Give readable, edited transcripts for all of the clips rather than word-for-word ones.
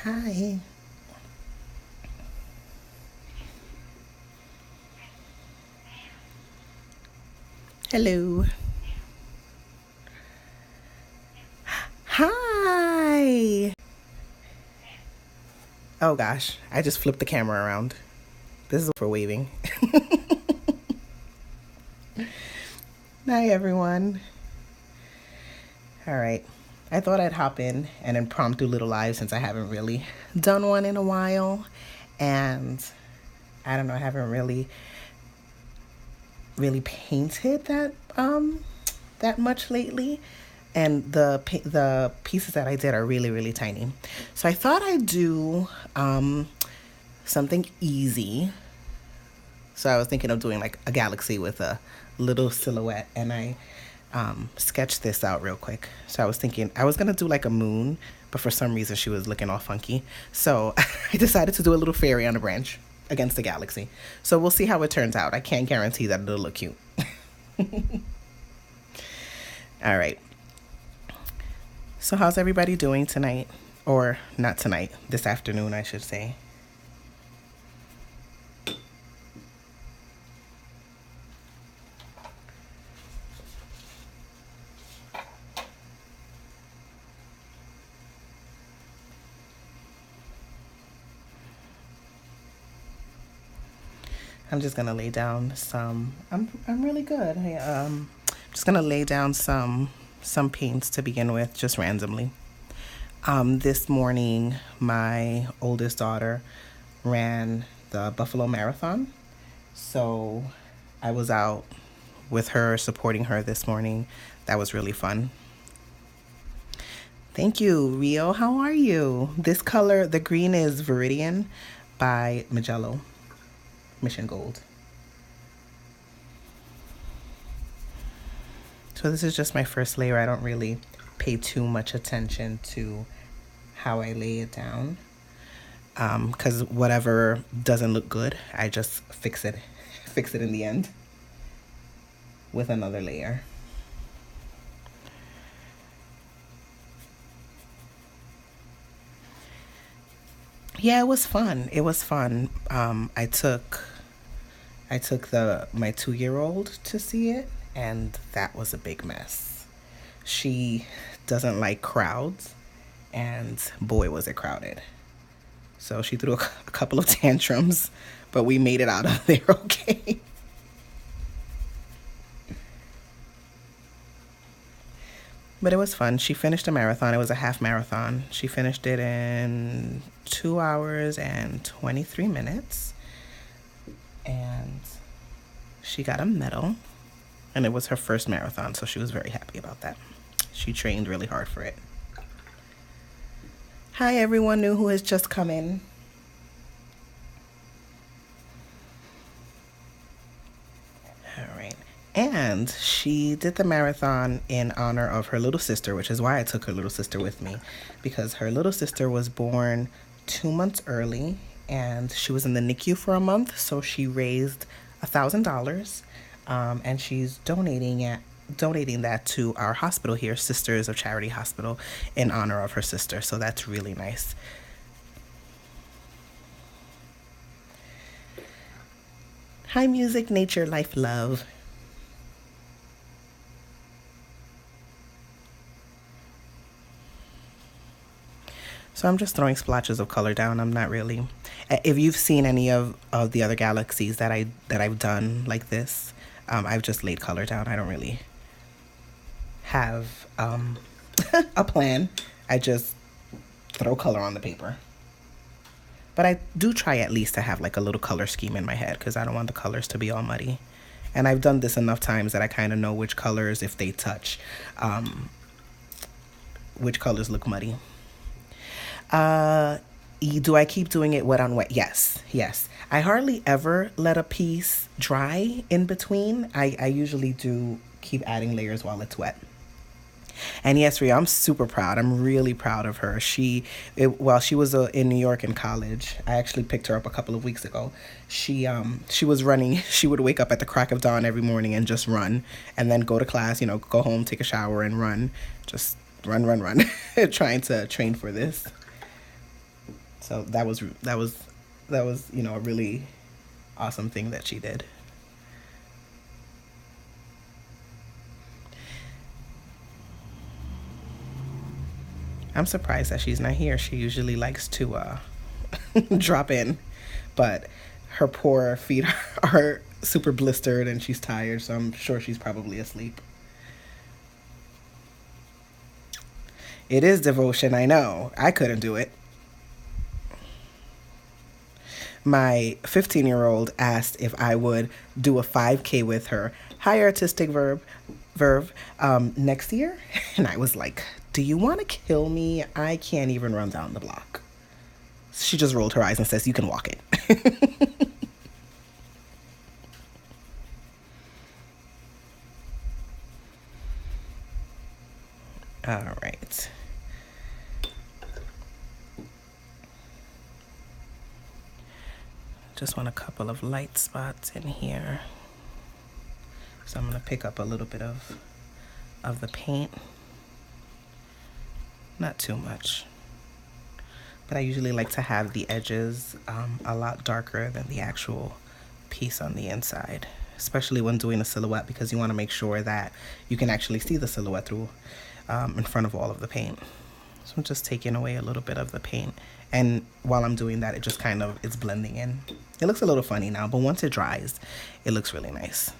Hi. Hello. Hi. Oh gosh, I just flipped the camera around. This is for waving. Hi everyone. All right. I thought I'd hop in an impromptu little live since I haven't really done one in a while. And I don't know, I haven't really painted that much lately, and the pieces that I did are really tiny. So I thought I'd do something easy. So I was thinking of doing like a galaxy with a little silhouette, and I sketched this out real quick. So I was thinking I was gonna do like a moon, but for some reason she was looking all funky. So I decided to do a little fairy on a branch against the galaxy. So we'll see how it turns out. I can't guarantee that it'll look cute. All right. So how's everybody doing tonight? Or not tonight, this afternoon, I should say. I'm just gonna lay down some. I'm really good. Just gonna lay down some paints to begin with, just randomly. This morning, my oldest daughter ran the Buffalo Marathon, so I was out with her, supporting her this morning. That was really fun. Thank you, Rio. How are you? This color, the green is Viridian by Magello, Mission Gold. So this is just my first layer. I don't really pay too much attention to how I lay it down, because whatever doesn't look good, I just fix it in the end with another layer. Yeah, it was fun. It was fun. I took the my 2 year old to see it, and that was a big mess. She doesn't like crowds, and boy was it crowded. So she threw a couple of tantrums, but we made it out of there okay. But it was fun. She finished a marathon. It was a half marathon. She finished it in 2 hours and 23 minutes. And she got a medal. And it was her first marathon, so she was very happy about that. She trained really hard for it. Hi, everyone new who has just come in. All right. And she did the marathon in honor of her little sister, which is why I took her little sister with me, because her little sister was born 2 months early and she was in the NICU for a month. So she raised $1,000, and she's donating that to our hospital here, Sisters of Charity Hospital, in honor of her sister. So that's really nice. Hi, music, nature, life, love. So I'm just throwing splotches of color down. I'm not really. If you've seen any of the other galaxies that I've done like this, I've just laid color down. I don't really have a plan. I just throw color on the paper. But I do try at least to have like a little color scheme in my head, because I don't want the colors to be all muddy. And I've done this enough times that I kind of know which colors, if they touch, which colors look muddy. Uh, do I keep doing it wet on wet? Yes. I hardly ever let a piece dry in between. I usually do keep adding layers while it's wet. And yes, Ria, I'm super proud. I'm really proud of her. While she was in New York in college, I actually picked her up a couple of weeks ago. She was running. She would wake up at the crack of dawn every morning and just run, and then go to class. Go home, take a shower, and run. Just run, trying to train for this. So that was a really awesome thing that she did. I'm surprised that she's not here. She usually likes to drop in, but her poor feet are super blistered and she's tired, so I'm sure she's probably asleep. It is devotion, I know. I couldn't do it. My 15-year-old asked if I would do a 5K with her. Hi, artistic verb next year. And I was like, do you want to kill me? I can't even run down the block. She just rolled her eyes and says, you can walk it. All right. Just want a couple of light spots in here. So I'm going to pick up a little bit of the paint. Not too much. But I usually like to have the edges a lot darker than the actual piece on the inside, especially when doing a silhouette, because you want to make sure that you can actually see the silhouette through in front of all of the paint. So I'm just taking away a little bit of the paint, and while I'm doing that, it just kind of it's blending in. It looks a little funny now, but once it dries, it looks really nice.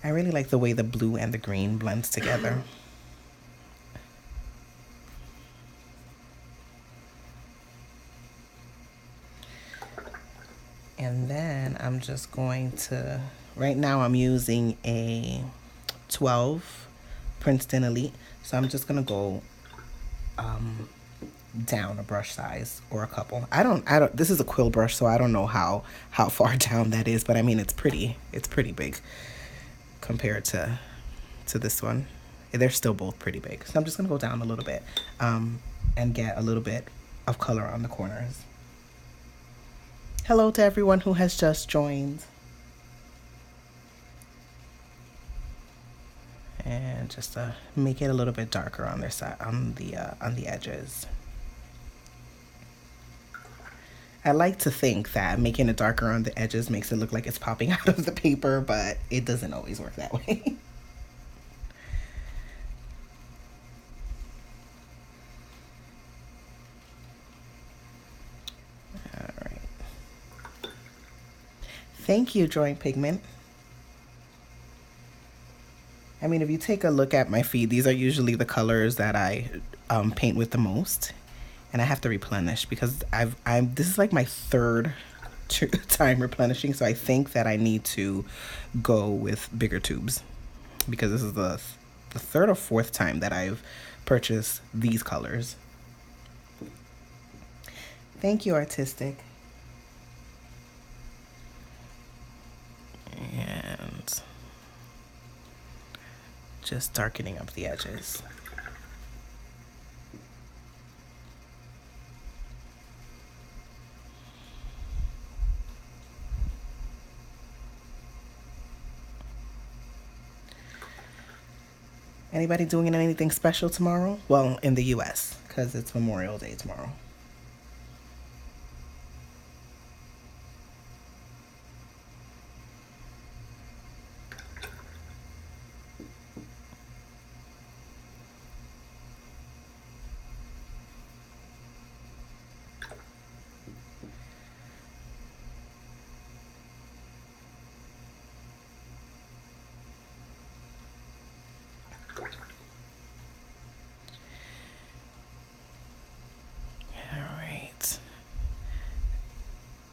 I really like the way the blue and the green blends together. And then I'm just going to, right now I'm using a 12 Princeton Elite. So I'm just going to go down a brush size or a couple. I don't, this is a quill brush, so I don't know how far down that is, but I mean, it's pretty big compared to this one. They're still both pretty big. So I'm just going to go down a little bit and get a little bit of color on the corners. Hello to everyone who has just joined. And just to make it a little bit darker on their side, on the edges. I like to think that making it darker on the edges makes it look like it's popping out of the paper, but it doesn't always work that way. All right. Thank you, Drawing Pigment. I mean, if you take a look at my feed, these are usually the colors that I paint with the most, and I have to replenish because this is like my third time replenishing, so I think that I need to go with bigger tubes because this is the third or fourth time that I've purchased these colors. Thank you, Artistic. And just darkening up the edges. Anybody doing anything special tomorrow? Well, in the US, because it's Memorial Day tomorrow.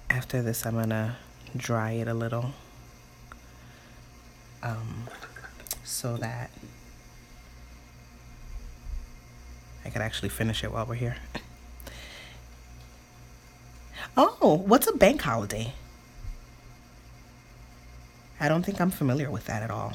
After this, I'm gonna dry it a little so that I could actually finish it while we're here. Oh, what's a bank holiday? I don't think I'm familiar with that at all.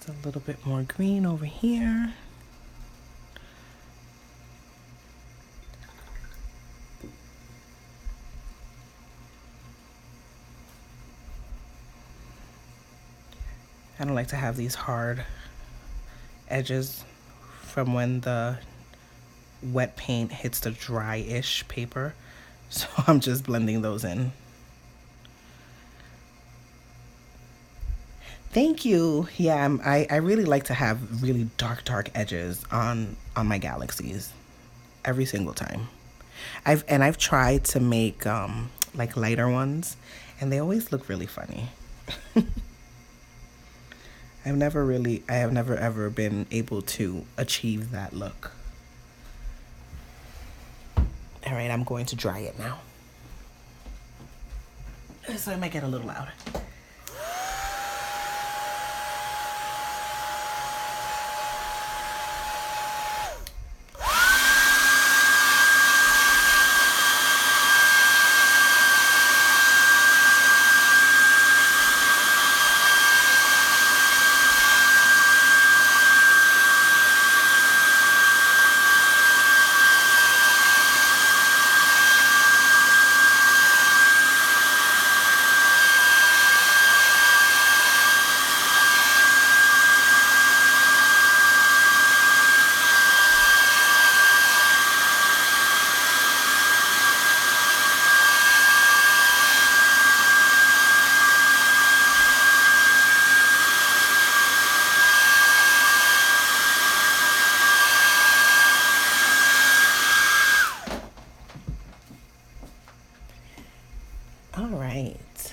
Just a little bit more green over here. I don't like to have these hard edges from when the wet paint hits the dry-ish paper. So I'm just blending those in. Thank you. Yeah, I really like to have really dark edges on my galaxies every single time. I've tried to make like lighter ones, and they always look really funny. I have never ever been able to achieve that look. All right, I'm going to dry it now. So it might get a little loud. All right.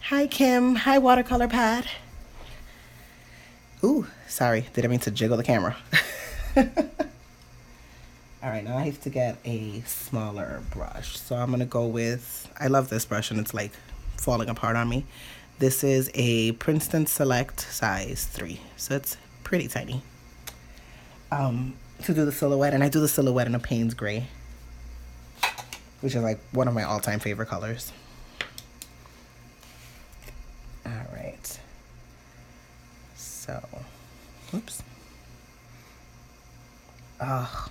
Hi, Kim. Hi, watercolor pad. Ooh, sorry. Didn't mean to jiggle the camera. All right, now I have to get a smaller brush. So I'm going to go with, I love this brush and it's like falling apart on me. This is a Princeton Select size 3. So it's pretty tiny. To do the silhouette, and I do the silhouette in a Payne's Gray, which is like one of my all-time favorite colors. All right. So, oops. Oh,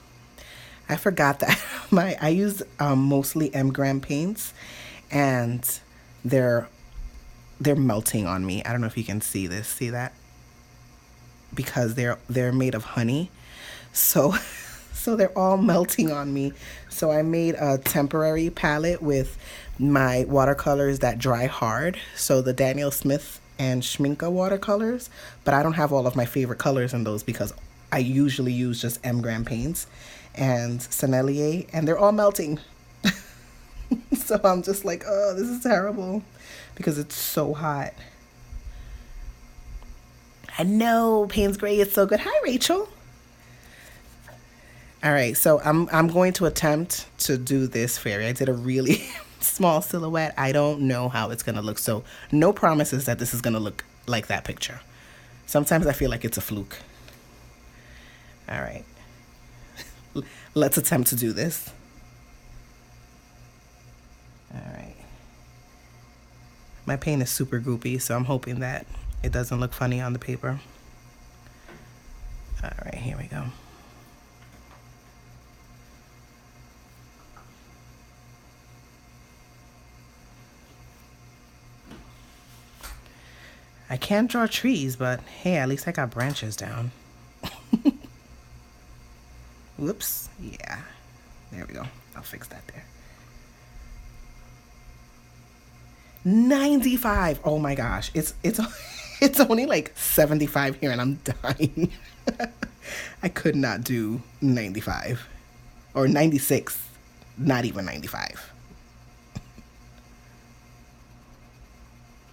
I forgot that I use mostly M. Graham paints, and they're melting on me. I don't know if you can see this. See that? Because they're made of honey, so they're all melting on me. So I made a temporary palette with my watercolors that dry hard. So the Daniel Smith and Schmincke watercolors, but I don't have all of my favorite colors in those because I usually use just M. Graham paints and Sennelier, and they're all melting. So I'm just like, oh, this is terrible because it's so hot. I know, Payne's Gray is so good. Hi, Rachel. All right, so I'm going to attempt to do this fairy. I did a really small silhouette. I don't know how it's going to look, so no promises that this is going to look like that picture. Sometimes I feel like it's a fluke. All right. Let's attempt to do this. All right. My paint is super goopy, so I'm hoping that it doesn't look funny on the paper. All right, here we go. I can't draw trees, but hey, at least I got branches down. Whoops. Yeah. There we go. I'll fix that there. 95. Oh my gosh. It's only like 75 here and I'm dying. I could not do 95 or 96. Not even 95.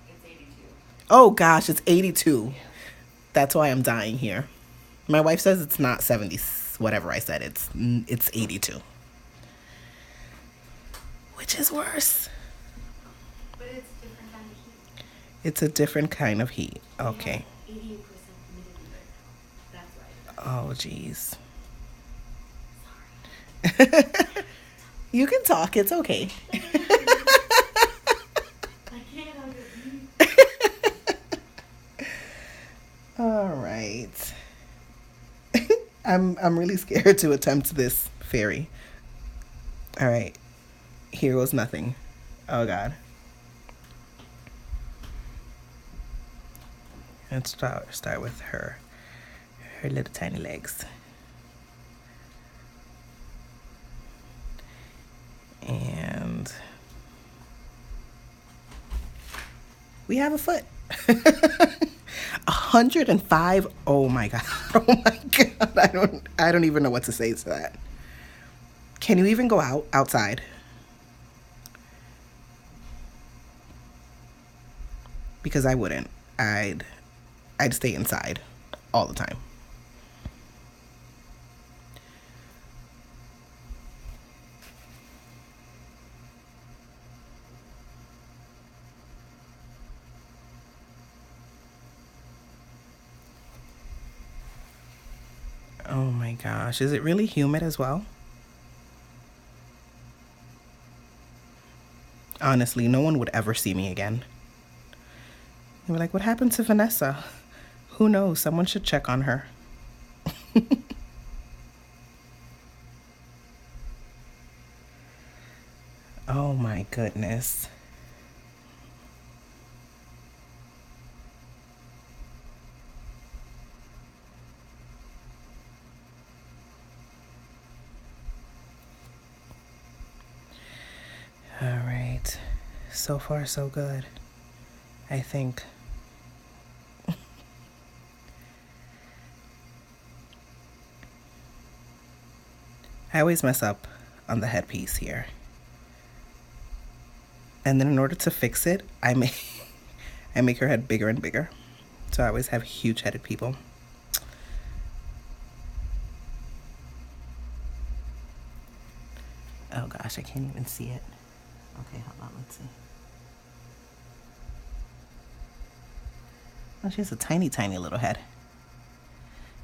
It's 82. Oh gosh, it's 82. Yeah. That's why I'm dying here. My wife says it's not 70, whatever I said. It's 82. Which is worse. But it's a different kind of heat. It's a different kind of heat. Okay. 88% humidity right now. That's why. Oh, geez. Sorry. You can talk. It's okay. I can't under. All right. I'm really scared to attempt this fairy. All right. Here goes nothing. Oh God. Let's start with her little tiny legs. And we have a foot. 105. Oh my God. Oh my God. I don't even know what to say to that. Can you even go outside? Because I wouldn't. I'd stay inside all the time. Oh my gosh. Is it really humid as well? Honestly, no one would ever see me again. They were like, what happened to Vanessa? Who knows? Someone should check on her. Oh my goodness. All right. So far, so good. I think. I always mess up on the headpiece here. And then in order to fix it, I make her head bigger and bigger. So I always have huge headed people. Oh gosh, I can't even see it. Okay, hold on, let's see. Oh, she has a tiny, tiny little head.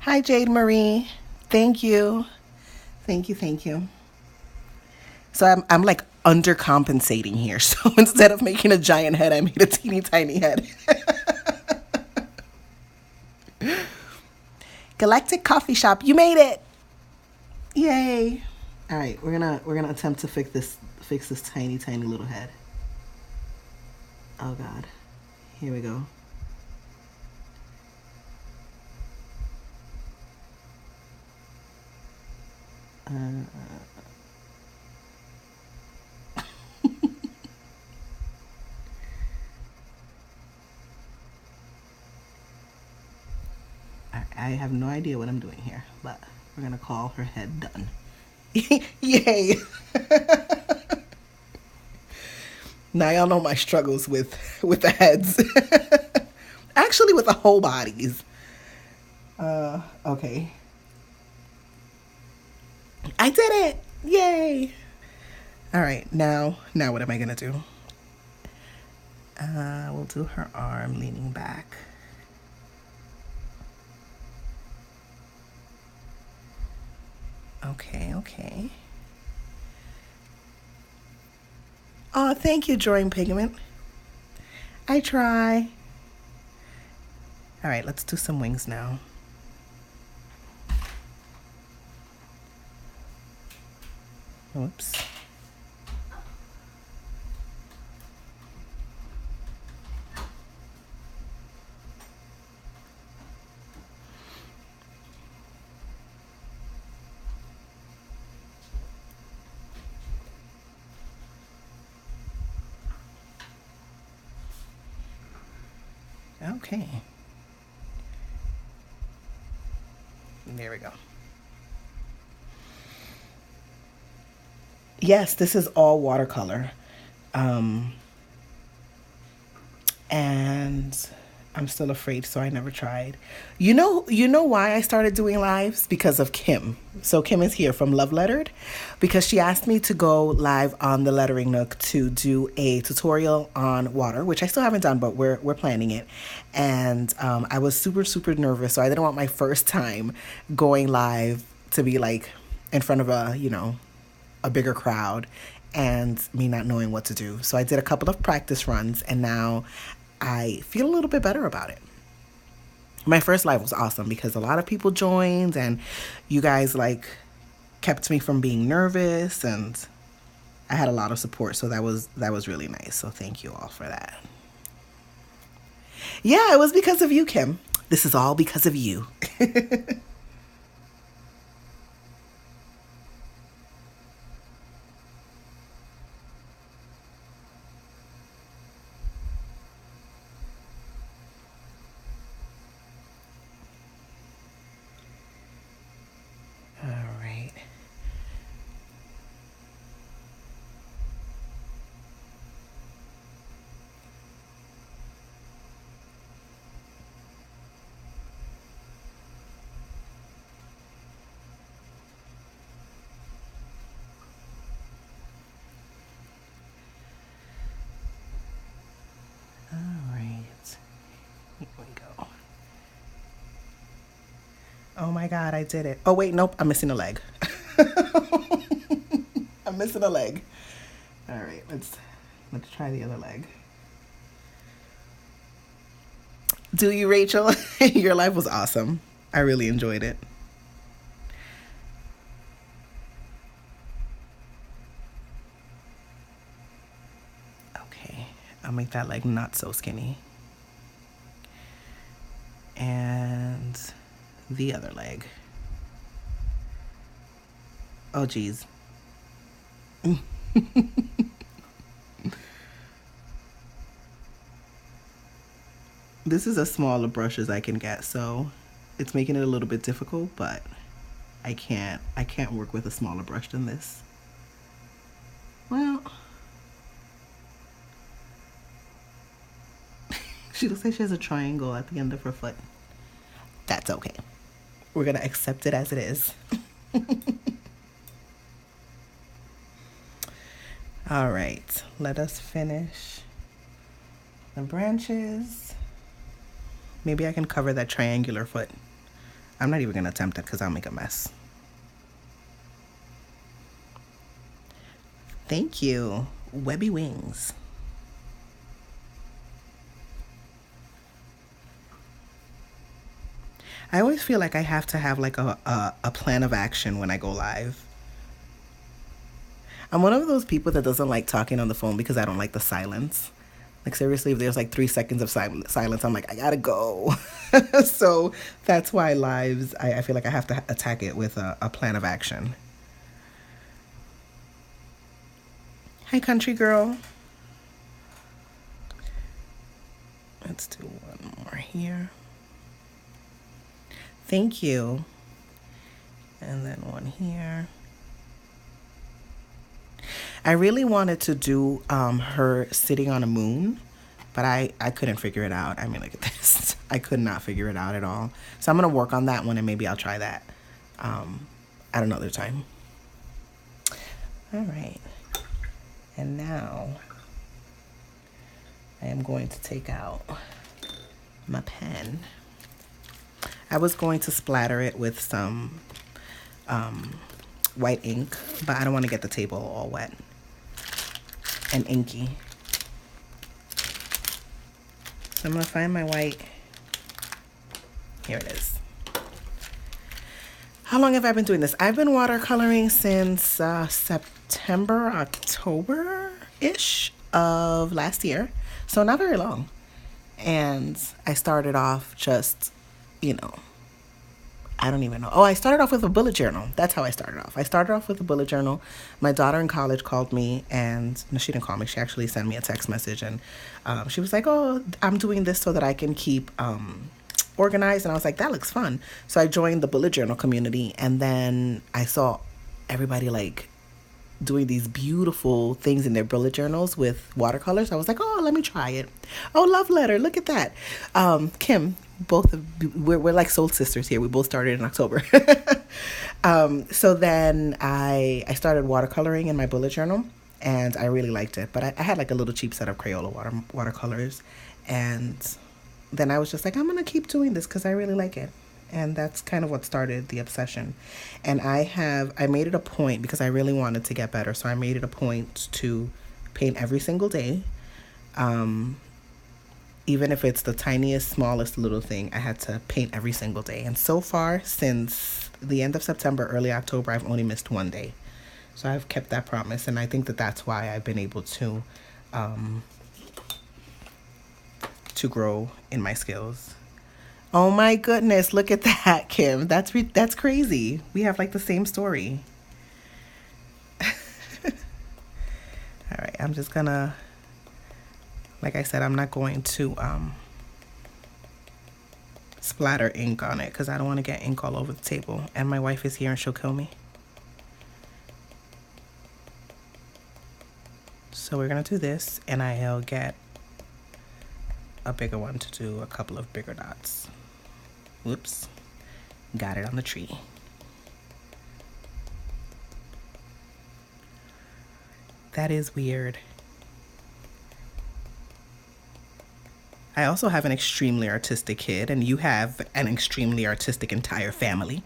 Hi, Jade Marie. Thank you. Thank you, thank you. So I'm like undercompensating here. So instead of making a giant head, I made a teeny tiny head. Galactic Coffee Shop, you made it. Yay. All right, we're gonna attempt to fix this tiny, tiny little head. Oh God. Here we go. I have no idea what I'm doing here, but we're gonna call her head done. Yay! Now y'all know my struggles with the heads. Actually, with the whole bodies. Okay. I did it! Yay! All right, now what am I gonna do? We'll do her arm leaning back. Okay. Oh, thank you, Drawing Pigment. I try. All right, let's do some wings now. Oops. Okay. There we go. Yes, this is all watercolor. And I'm still afraid, so I never tried. You know why I started doing lives? Because of Kim. So Kim is here from Love Lettered, because she asked me to go live on the Lettering Nook to do a tutorial on water, which I still haven't done, but we're planning it. And I was super nervous, so I didn't want my first time going live to be like in front of a bigger crowd and me not knowing what to do. So I did a couple of practice runs, and now I feel a little bit better about it. My first live was awesome because a lot of people joined and you guys like kept me from being nervous, and I had a lot of support, so that was really nice. So thank you all for that. Yeah, it was because of you, Kim. This is all because of you. All right. All right. Here we go. Oh my God, I did it. Oh wait, nope, I'm missing a leg. I'm missing a leg. All right, let's try the other leg. Do you, Rachel? Your life was awesome. I really enjoyed it. Okay, I'll make that leg not so skinny. And the other leg. Oh geez. This is as small a brush as I can get, so it's making it a little bit difficult, but I can't work with a smaller brush than this. Well, she looks like she has a triangle at the end of her foot. That's okay. We're gonna accept it as it is. All right, let us finish the branches. Maybe I can cover that triangular foot. I'm not even gonna attempt it because I'll make a mess. Thank you. Webby wings. I always feel like I have to have like a plan of action when I go live. I'm one of those people that doesn't like talking on the phone because I don't like the silence. Like seriously, if there's like 3 seconds of silence, I'm like, I gotta go. So that's why lives, I feel like I have to attack it with a plan of action. Hi, country girl. Let's do one more here. Thank you. And then one here. I really wanted to do her sitting on a moon, but I couldn't figure it out. I mean, look at this. I could not figure it out at all. So I'm going to work on that one, and maybe I'll try that at another time. All right. And now I am going to take out my pen. I was going to splatter it with some white ink, but I don't want to get the table all wet and inky. So I'm going to find my white. Here it is. How long have I been doing this? I've been watercoloring since September, October-ish of last year. So not very long. And I started off just, I don't even know. Oh, I started off with a bullet journal. That's how I started off. I started off with a bullet journal. My daughter in college called me, and no, she didn't call me. She actually sent me a text message, and she was like, "Oh, I'm doing this so that I can keep organized." And I was like, "That looks fun." So I joined the bullet journal community, and then I saw everybody like doing these beautiful things in their bullet journals with watercolors. I was like, "Oh, let me try it." Oh, love letter. Look at that. Kim, we're like soul sisters here. We both started in October. So then I started watercoloring in my bullet journal, and I really liked it. But I had like a little cheap set of Crayola watercolors, and then I was just like, I'm gonna keep doing this because I really like it. And that's kind of what started the obsession. And I made it a point because I really wanted to get better. So I made it a point to paint every single day. even if it's the tiniest, smallest little thing, I had to paint every single day. And so far, since the end of September, early October, I've only missed one day. So I've kept that promise, and I think that that's why I've been able to grow in my skills. Oh my goodness, look at that, Kim. That's crazy. We have like the same story. All right, I'm just gonna, like I said, I'm not going to splatter ink on it because I don't want to get ink all over the table. And my wife is here and she'll kill me. So we're gonna do this, and I'll get a bigger one to do a couple of bigger dots. Whoops, got it on the tree. That is weird. I also have an extremely artistic kid, and you have an extremely artistic entire family.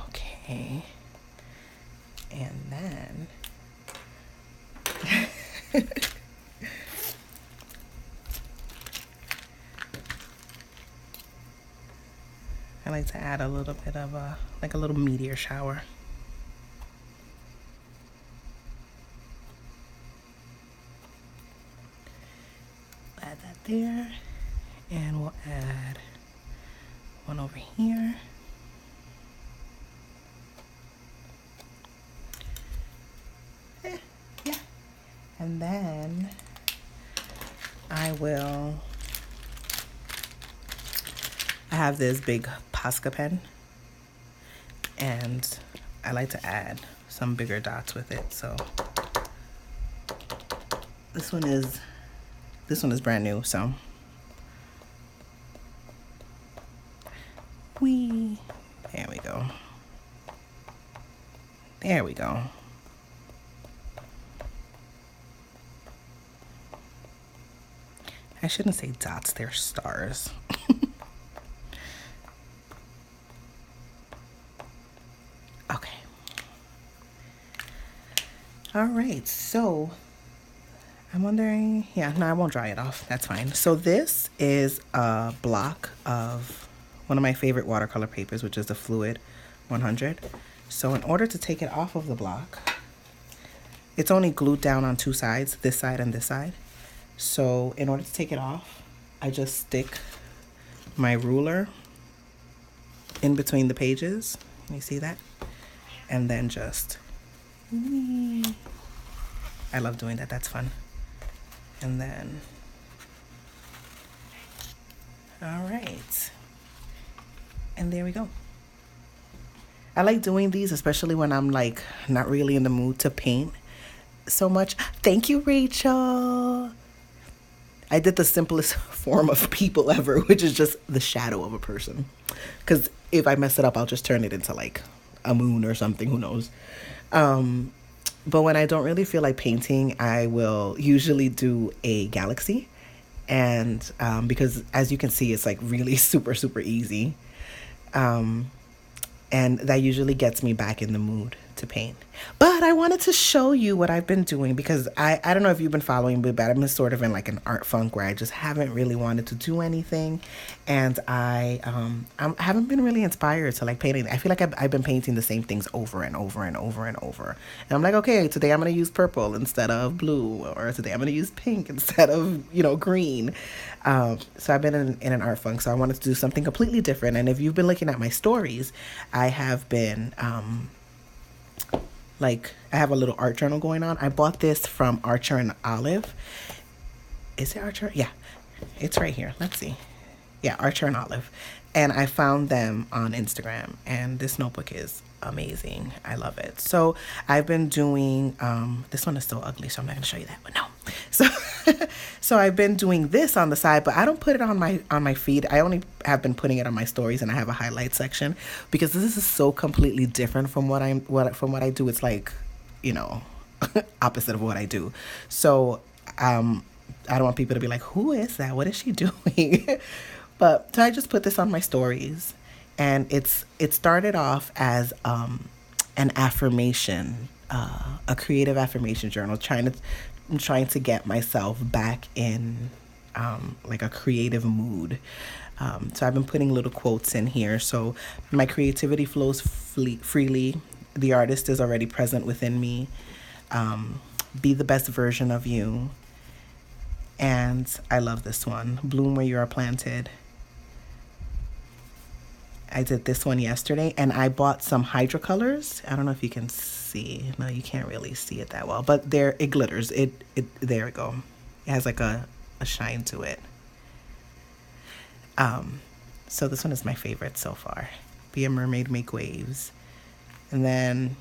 Okay. And then I like to add a little bit of like a little meteor shower. Add that there, and we'll add one over here. Yeah. And then I have this big Posca pen, and I like to add some bigger dots with it. So this one is brand new, so there we go. There we go. I shouldn't say dots, they're stars. Okay. All right, so I'm wondering, yeah, no, I won't dry it off. That's fine. So this is a block of one of my favorite watercolor papers, which is the Fluid 100. So in order to take it off of the block, it's only glued down on two sides, this side and this side. So in order to take it off, I just stick my ruler in between the pages. Can you see that? And then just, I love doing that. That's fun. And then, all right. And there we go. I like doing these, especially when I'm like not really in the mood to paint so much. Thank you, Rachel. I did the simplest form of people ever, which is just the shadow of a person. Because if I mess it up, I'll just turn it into like a moon or something, who knows. But when I don't really feel like painting, I will usually do a galaxy. And because as you can see, it's like really super, super easy. And that usually gets me back in the mood to paint. But I wanted to show you what I've been doing, because I don't know if you've been following me, but I've been sort of in like an art funk where I just haven't really wanted to do anything. And I haven't been really inspired to like painting. I feel like I've been painting the same things over and over and over and over. And I'm like, okay, today I'm going to use purple instead of blue, or today I'm going to use pink instead of, green. So I've been in an art funk. So I wanted to do something completely different. And if you've been looking at my stories, I have been, I have a little art journal going on. I bought this from Archer and Olive. Is it Archer? Yeah, it's right here. Let's see. Yeah, Archer and Olive. And I found them on Instagram, and this notebook is amazing. I love it. So I've been doing, this one is so ugly, so I'm not going to show you that, but no. So I've been doing this on the side, but I don't put it on my feed. I only have been putting it on my stories, and I have a highlight section, because this is so completely different from what I do. It's like, opposite of what I do. So I don't want people to be like, who is that? What is she doing? But so I just put this on my stories, and it started off as an affirmation, a creative affirmation journal, I'm trying to get myself back in like a creative mood. So I've been putting little quotes in here. So my creativity flows freely. The artist is already present within me. Be the best version of you. And I love this one. Bloom where you are planted. I did this one yesterday, and I bought some hydrocolors. I don't know if you can see. No, you can't really see it that well, but it glitters. There we go. It has like a shine to it. So this one is my favorite so far. Be a mermaid, make waves. And then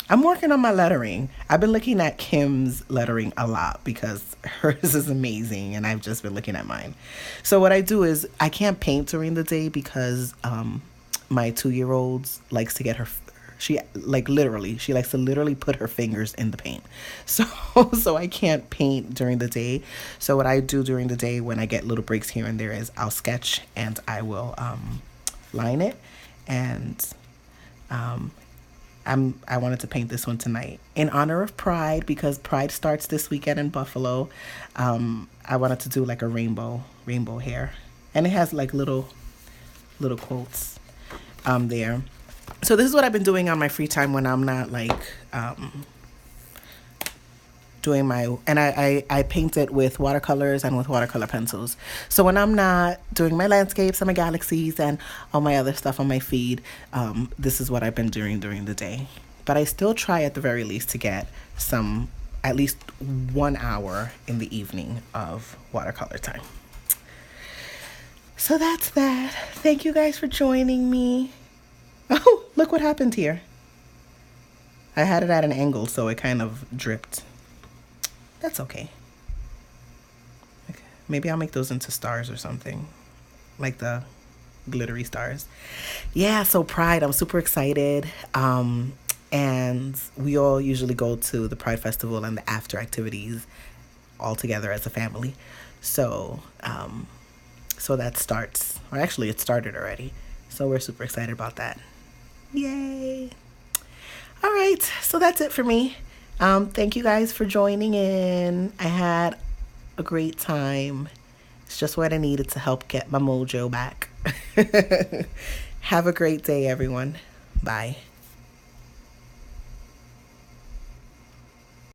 I'm working on my lettering. I've been looking at Kim's lettering a lot because hers is amazing, and I've just been looking at mine. So what I do is I can't paint during the day because my 2-year-old likes to get she likes to literally put her fingers in the paint. So I can't paint during the day. So what I do during the day when I get little breaks here and there is I'll sketch, and I will line it. And I wanted to paint this one tonight in honor of Pride, because Pride starts this weekend in Buffalo. I wanted to do like a rainbow hair, and it has like little quotes there. So this is what I've been doing on my free time when I'm not like doing I paint it with watercolors and with watercolor pencils. So when I'm not doing my landscapes and my galaxies and all my other stuff on my feed, this is what I've been doing during the day. But I still try at the very least to get at least 1 hour in the evening of watercolor time. So that's that. Thank you guys for joining me. Oh, look what happened here. I had it at an angle, so it kind of dripped. That's okay. Maybe I'll make those into stars or something, like the glittery stars. Yeah, so Pride, I'm super excited. And we all usually go to the Pride Festival and the after activities all together as a family. So that starts, or actually it started already. So we're super excited about that. Yay. All right, so that's it for me. Thank you guys for joining in. I had a great time. It's just what I needed to help get my mojo back. Have a great day, everyone. Bye.